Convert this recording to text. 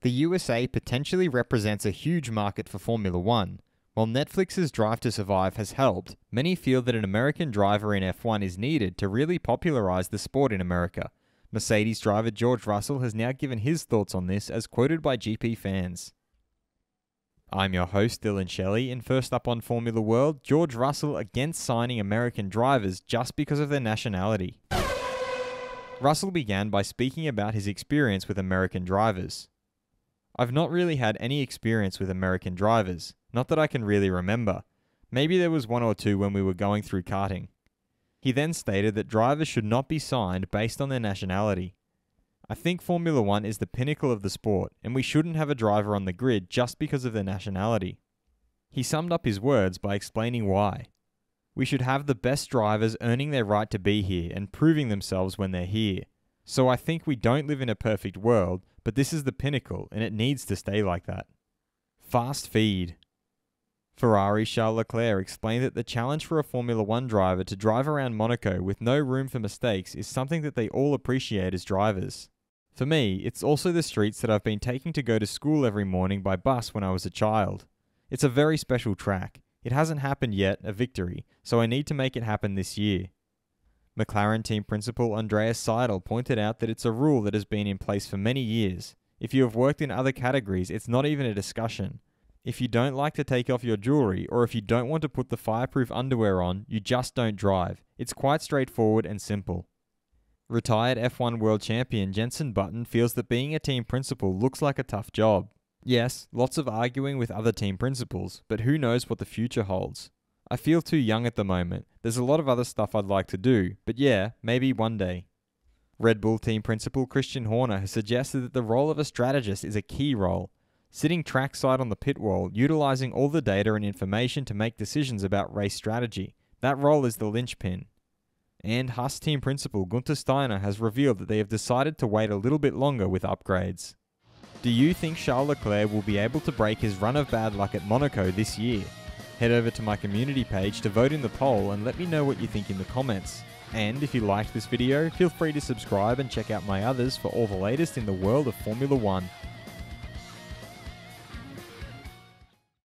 The USA potentially represents a huge market for Formula One. While Netflix's Drive to Survive has helped, many feel that an American driver in F1 is needed to really popularize the sport in America. Mercedes driver George Russell has now given his thoughts on this as quoted by GP fans. I'm your host Dylan Shelley, and first up on Formula World, George Russell against signing American drivers just because of their nationality. Russell began by speaking about his experience with American drivers. I've not really had any experience with American drivers, not that I can really remember. Maybe there was one or two when we were going through karting. He then stated that drivers should not be signed based on their nationality. I think Formula One is the pinnacle of the sport, and we shouldn't have a driver on the grid just because of their nationality. He summed up his words by explaining why. We should have the best drivers earning their right to be here and proving themselves when they're here. So I think we don't live in a perfect world, but this is the pinnacle, and it needs to stay like that. Fast feed. Ferrari's Charles Leclerc explained that the challenge for a Formula One driver to drive around Monaco with no room for mistakes is something that they all appreciate as drivers. For me, it's also the streets that I've been taking to go to school every morning by bus when I was a child. It's a very special track. It hasn't happened yet, a victory, so I need to make it happen this year. McLaren team principal Andreas Seidel pointed out that it's a rule that has been in place for many years. If you have worked in other categories, it's not even a discussion. If you don't like to take off your jewelry, or if you don't want to put the fireproof underwear on, you just don't drive. It's quite straightforward and simple. Retired F1 world champion Jenson Button feels that being a team principal looks like a tough job. Yes, lots of arguing with other team principals, but who knows what the future holds. I feel too young at the moment. There's a lot of other stuff I'd like to do, but yeah, maybe one day. Red Bull team principal Christian Horner has suggested that the role of a strategist is a key role. Sitting trackside on the pit wall, utilizing all the data and information to make decisions about race strategy. That role is the linchpin. And Haas team principal Gunther Steiner has revealed that they have decided to wait a little bit longer with upgrades. Do you think Charles Leclerc will be able to break his run of bad luck at Monaco this year? Head over to my community page to vote in the poll and let me know what you think in the comments. And if you liked this video, feel free to subscribe and check out my others for all the latest in the world of Formula One.